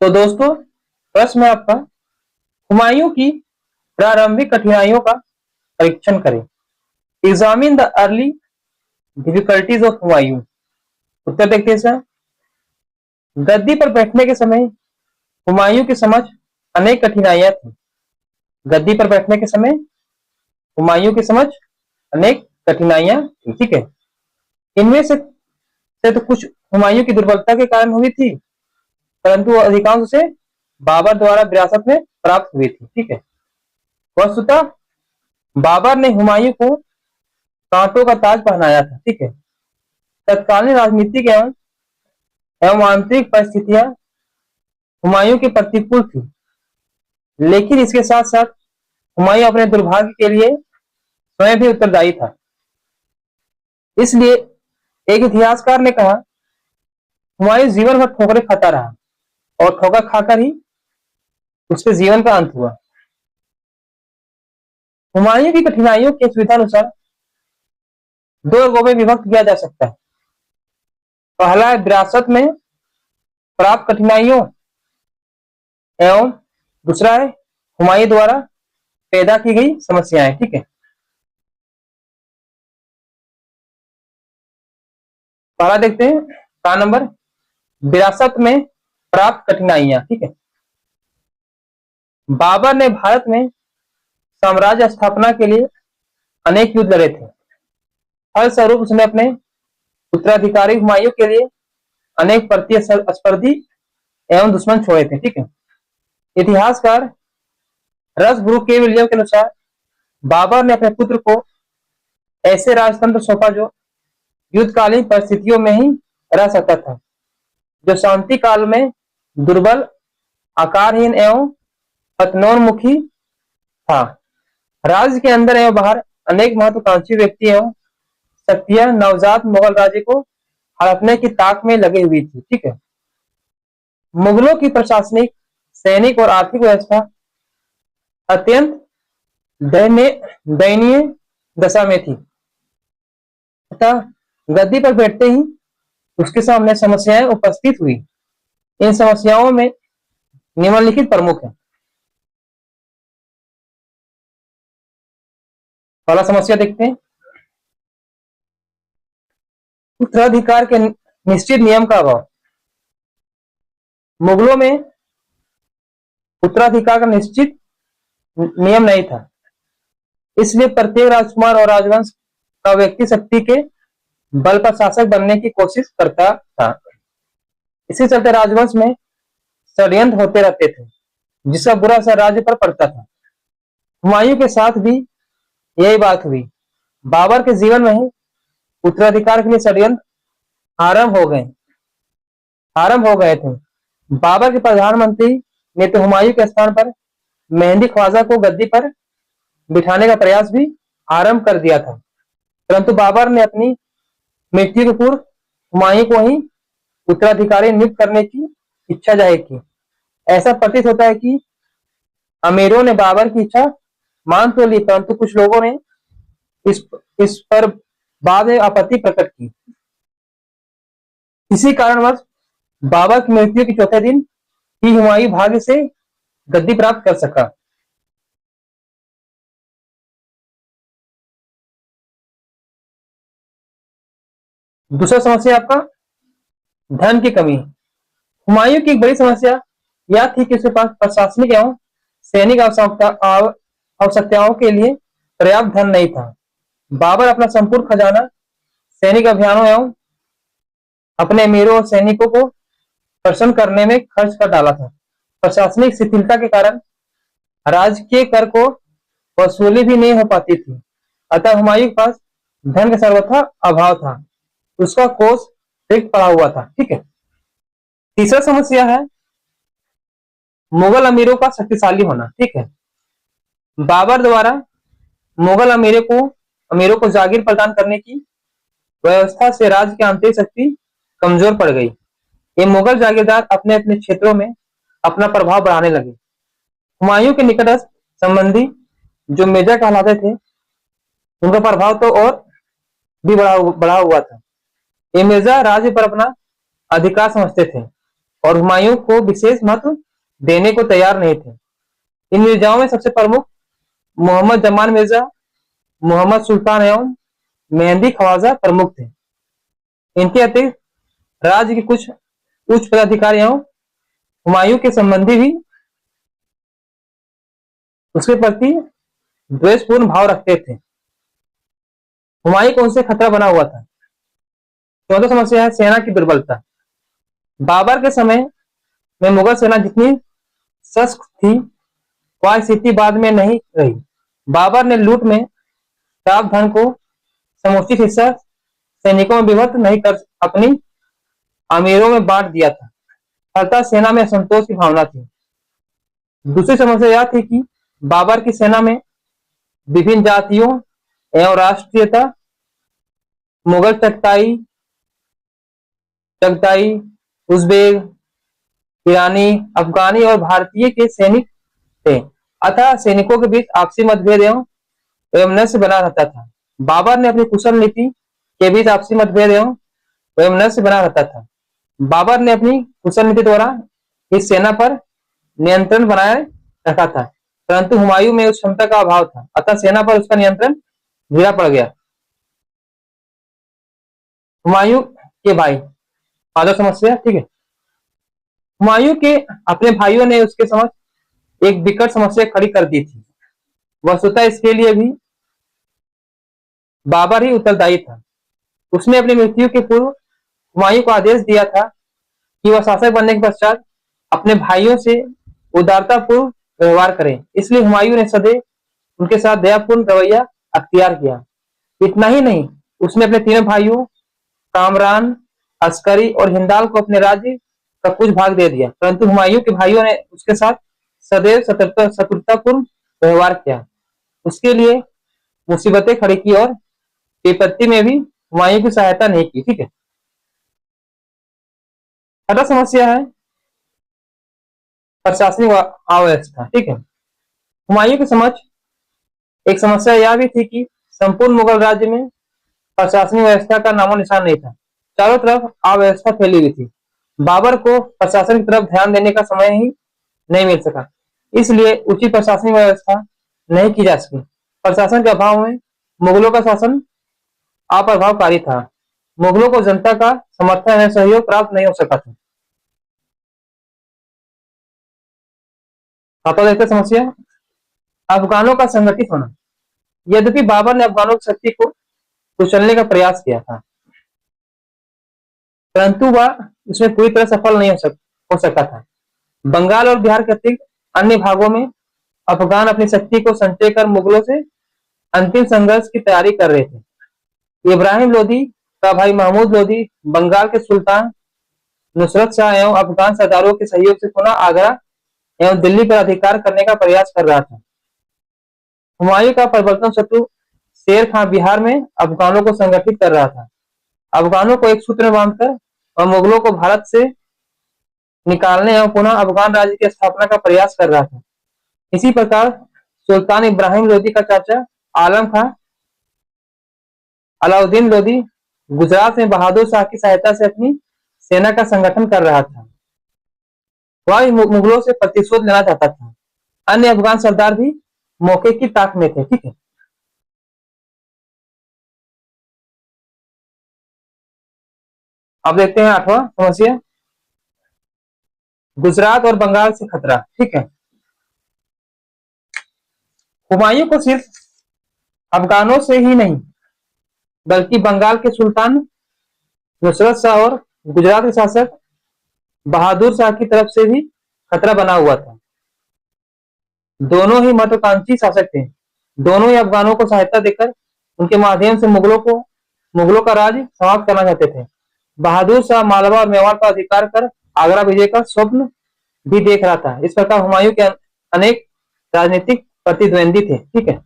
तो दोस्तों, प्रश्न है आपका, हुमायूं की प्रारंभिक कठिनाइयों का परीक्षण करें। Examine the early difficulties of Humayun. उत्तर देखते हैं इसका। गद्दी पर बैठने के समय हुमायूं की समझ अनेक कठिनाइयां थी। गद्दी पर बैठने के समय हुमायूं की समझ अनेक कठिनाइयां थी। ठीक है। इनमें से तो कुछ हुमायूं की दुर्बलता के कारण हुई थी, परंतु अधिकांश उसे बाबर द्वारा विरासत में प्राप्त हुई थी। ठीक है। वस्तुतः बाबर ने हुमायूं को कांटों का ताज पहनाया था। ठीक है। तत्कालीन राजनीतिक एवं आंतरिक परिस्थितियां हुमायूं की प्रतिकूल थी, लेकिन इसके साथ साथ हुमायूं अपने दुर्भाग्य के लिए स्वयं भी उत्तरदायी था। इसलिए एक इतिहासकार ने कहा, हुमायूं जीवन भर ठोकरें खाता रहा और ठोकर खाकर ही उसके जीवन का अंत हुआ। हुमायूं की कठिनाइयों के सुविधानुसार दो वर्गों में विभक्त किया जा सकता है। पहला है विरासत में प्राप्त कठिनाइयों एवं दूसरा है हुमायूं द्वारा पैदा की गई समस्याएं। ठीक है। पहला देखते हैं का नंबर, विरासत में प्राप्त कठिनाइयां। ठीक है। बाबर ने भारत में साम्राज्य स्थापना के लिए अनेक युद्ध लड़े थे। फलस्वरूप उसने अपने उत्तराधिकारी हुमायूं के लिए अनेक प्रतिस्पर्धी एवं दुश्मन छोड़े थे। ठीक है। इतिहासकार रस ब्रूक के विलियम के अनुसार बाबर ने अपने पुत्र को ऐसे राजतंत्र सौंपा जो युद्धकालीन परिस्थितियों में ही रह सकता था, जो शांति काल में दुर्बल, आकारहीन एवं पतनोन्मुखी था। राज्य के अंदर एवं बाहर अनेक महत्वाकांक्षी व्यक्ति एवं शक्तियां नवजात मुगल राज्य को हड़पने की ताक में लगी हुई थी। ठीक है। मुगलों की प्रशासनिक, सैनिक और आर्थिक व्यवस्था अत्यंत दयनीय दशा में थी। अतः गद्दी पर बैठते ही उसके सामने समस्याएं उपस्थित हुई। इन समस्याओं में निम्नलिखित प्रमुख है। पहला समस्या देखते हैं, उत्तराधिकार के निश्चित नियम का अभाव। मुगलों में उत्तराधिकार का निश्चित नियम नहीं था, इसलिए प्रत्येक राजकुमार और राजवंश का व्यक्ति शक्ति के बल पर शासक बनने की कोशिश करता था। इसी चलते राजवंश में षड्यंत्र होते रहते थे, जिसका बुरा असर राज्य पर पड़ता था। हुमायूं के साथ भी यही बात हुई। बाबर के जीवन में ही उत्तराधिकार के लिए षड्यंत्र आरंभ हो गए थे। बाबर के प्रधानमंत्री ने तो हुमायूं के स्थान पर मेहंदी ख्वाजा को गद्दी पर बिठाने का प्रयास भी आरंभ कर दिया था, परंतु बाबर ने अपनी मृत्यु के पूर्व हुमायूं को ही उत्तराधिकारी नियुक्त करने की इच्छा जाहिर की। ऐसा प्रतीत होता है कि अमीरों ने बाबर की इच्छा मान तो ली, परंतु कुछ लोगों ने इस पर बाद में आपत्ति प्रकट की। इसी कारणवश बाबर की मृत्यु के चौथे दिन ही हुमायूं भाग्य से गद्दी प्राप्त कर सका। दूसरा समस्या आपका धन की कमी। हुमायूं की एक बड़ी समस्या यह थी कि उसके पास प्रशासनिक एवं सैनिक आवश्यकताओं के लिए पर्याप्त धन नहीं था। बाबर अपना संपूर्ण खजाना सैनिक अभियानों एवं अपने अमीरों और सैनिकों को प्रसन्न करने में खर्च कर डाला था। प्रशासनिक शिथिलता के कारण राजकीय कर को वसूली भी नहीं हो पाती थी। अतः हुमायूं के पास धन का सर्वथा अभाव था। उसका कोष रिक्त पड़ा हुआ था। ठीक है। तीसरा समस्या है मुगल अमीरों का शक्तिशाली होना। ठीक है। बाबर द्वारा मुगल अमीरों को जागीर प्रदान करने की व्यवस्था से राज्य की आंतरिक शक्ति कमजोर पड़ गई। ये मुगल जागीरदार अपने अपने क्षेत्रों में अपना प्रभाव बढ़ाने लगे। हुमायूं के निकटस्थ संबंधी जो मिर्जा कहलाते थे, उनका प्रभाव तो और भी बढ़ा हुआ था। ये मिर्जा राज्य पर अपना अधिकार समझते थे। और हुमायूं को विशेष महत्व देने को तैयार नहीं थे। इन मिर्जाओं में सबसे प्रमुख मोहम्मद जमान मिर्जा, मोहम्मद सुल्तान एवं मेहंदी ख्वाजा प्रमुख थे। इनके अतिरिक्त राज्य के कुछ उच्च पदाधिकारी एवं हुमायूं के संबंधी भी उसके प्रति द्वेषपूर्ण भाव रखते थे। हुमायूं को उनसे खतरा बना हुआ था। चौथा समस्या है सेना की दुर्बलता। बाबर के समय में मुगल सेना जितनी सशक्त थी, वह स्थिति बाद में नहीं रही। बाबर ने लूट में प्राप्त धन को समुचित हिस्सा सैनिकों में विभक्त नहीं कर अपनी अमीरों में बांट दिया था। फलतः सेना में असंतोष की भावना थी। दूसरी समस्या यह थी कि बाबर की सेना में विभिन्न जातियों एवं राष्ट्रीयता, मुगल चगताई, उज़्बेक, ईरानी, अफगानी और भारतीय के सैनिक थे। अतः सैनिकों के बीच आपसी मतभेद एवं वैमनस्य बना रहता था। बाबर ने अपनी कुशल नीति के बीच आपसी मतभेद एवं वैमनस्य बना रहता था। बाबर ने अपनी कुशल नीति द्वारा इस सेना पर नियंत्रण बनाए रखा था, परंतु हुमायूं में उस क्षमता का अभाव था, अतः सेना पर उसका नियंत्रण ढीला पड़ गया। हुमायूं के भाई, पांचवा समस्या, ठीक है। हुमायूं के अपने भाइयों ने उसके समक्ष एक विकट समस्या खड़ी कर दी थी। वस्तुतः इसके लिए भी बाबर ही उत्तरदायी था। उसने अपनी मृत्यु के पूर्व हुमायूं को आदेश दिया था कि वह शासक बनने के पश्चात अपने भाइयों से उदारतापूर्व व्यवहार करें। इसलिए हुमायूं ने सदैव उनके साथ दयापूर्ण रवैया अख्तियार किया। इतना ही नहीं, उसने अपने तीनों भाइयों कामरान, अस्करी और हिंदाल को अपने राज्य का कुछ भाग दे दिया, परंतु हुमायूं के भाइयों ने उसके साथ सदैव शत्रुतापूर्ण व्यवहार किया, उसके लिए मुसीबतें खड़ी की और विपत्ति में भी हुमायूं की सहायता नहीं की। ठीक है। छठा समस्या है प्रशासनिक अव्यवस्था। ठीक है। हुमायूं के समक्ष एक समस्या यह भी थी कि संपूर्ण मुगल राज्य में प्रशासनिक व्यवस्था का नामो निशान नहीं था। चारों तरफ अव्यवस्था फैली हुई थी। बाबर को प्रशासन की तरफ ध्यान देने का समय ही नहीं मिल सका, इसलिए उचित प्रशासनिक व्यवस्था नहीं की जा सकी। प्रशासन के अभाव में मुगलों का शासन अप्रभावकारी था। मुगलों को जनता का समर्थन या सहयोग प्राप्त नहीं हो सका था। देखते समस्या अफगानों का संगठित होना। यद्यपि बाबर ने अफगानों की शक्ति को कुचलने का प्रयास किया था, परंतु वह इसमें पूरी तरह सफल नहीं हो सका था। बंगाल और बिहार के अतिरिक्त अन्य भागों में अफगान अपनी शक्ति को संचय कर मुगलों से अंतिम संघर्ष की तैयारी कर रहे थे। इब्राहिम लोदी का भाई महमूद लोदी बंगाल के सुल्तान नुसरत शाह एवं अफगान सरदारों के सहयोग से पुनः आगरा एवं दिल्ली पर अधिकार करने का प्रयास कर रहा था। हुमायूं का प्रबलतम शत्रु शेर खां बिहार में अफगानों को संगठित कर रहा था। अफगानों को एक सूत्र में बांधकर और मुगलों को भारत से निकालने एवं पुनः अफगान राज्य की स्थापना का प्रयास कर रहा था। इसी प्रकार सुल्तान इब्राहिम लोदी का चाचा आलम खां अलाउद्दीन लोदी गुजरात में बहादुर शाह की सहायता से अपनी सेना का संगठन कर रहा था। वह मुगलों से प्रतिशोध लेना चाहता था। अन्य अफगान सरदार भी मौके की ताक में थे। ठीक है। अब देखते हैं आठवां समस्या, गुजरात और बंगाल से खतरा। ठीक है। हुमायूं को सिर्फ अफगानों से ही नहीं बल्कि बंगाल के सुल्तान नुसरत शाह और गुजरात के शासक बहादुर शाह की तरफ से भी खतरा बना हुआ था। दोनों ही महत्वाकांक्षी शासक थे। दोनों ही अफगानों को सहायता देकर उनके माध्यम से मुगलों का राज समाप्त करना चाहते थे। बहादुर शाह मालवा और मेवाड़ पर अधिकार कर आगरा विजय का स्वप्न भी देख रहा था। इस प्रकार हुमायूं के अनेक राजनीतिक प्रतिद्वंदी थे। ठीक है।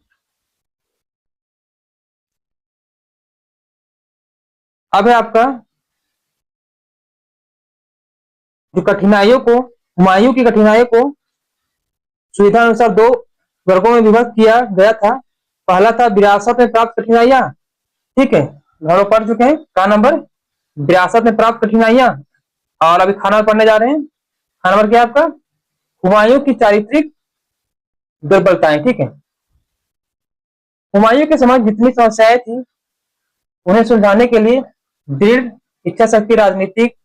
अब है आपका जो हुमायूं की कठिनाइयों को सुविधा अनुसार दो वर्गों में विभक्त किया गया था। पहला था विरासत में प्राप्त कठिनाइयां। ठीक है, घरों पढ़ चुके हैं का नंबर विरासत में प्राप्त कठिनाइयां, और अभी खाना पढ़ने जा रहे हैं नंबर क्या आपका? हुमायूं की चारित्रिक दुर्बलताएं। ठीक है, हुमायूं के समाज जितनी समस्याएं थी उन्हें सुलझाने के लिए दृढ़ इच्छा शक्ति, राजनीतिक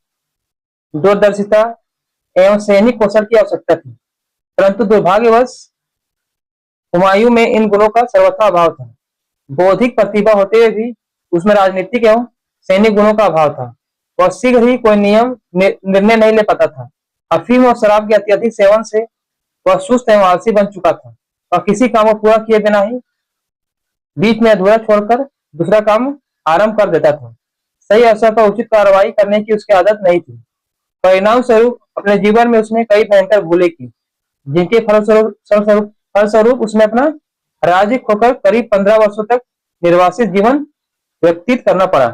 दूरदर्शिता एवं सैनिक कौशल की आवश्यकता थी, परंतु दुर्भाग्यवश हुमायूं में इन गुणों का सर्वथा अभाव था। बौद्धिक प्रतिभा होते हुए भी उसमें राजनीतिक एवं सैनिक गुणों का अभाव था। वह शीघ्र ही कोई निर्णय नहीं ले पाता था। अफीम और शराब के अत्यधिक सेवन से वह सुस्त एवं आलसी बन चुका था। वह किसी काम को पूरा किए बिना ही बीच में अधूरा छोड़कर दूसरा काम आरंभ कर देता था। सही अवसर पर उचित कार्रवाई करने की उसकी आदत नहीं थी। परिणाम स्वरूप अपने जीवन में उसने कई भयंकर भूलें की, जिनके फलस्वरूप उसने अपना राज्य खोकर करीब 15 वर्षों तक निर्वासित जीवन व्यतीत करना पड़ा।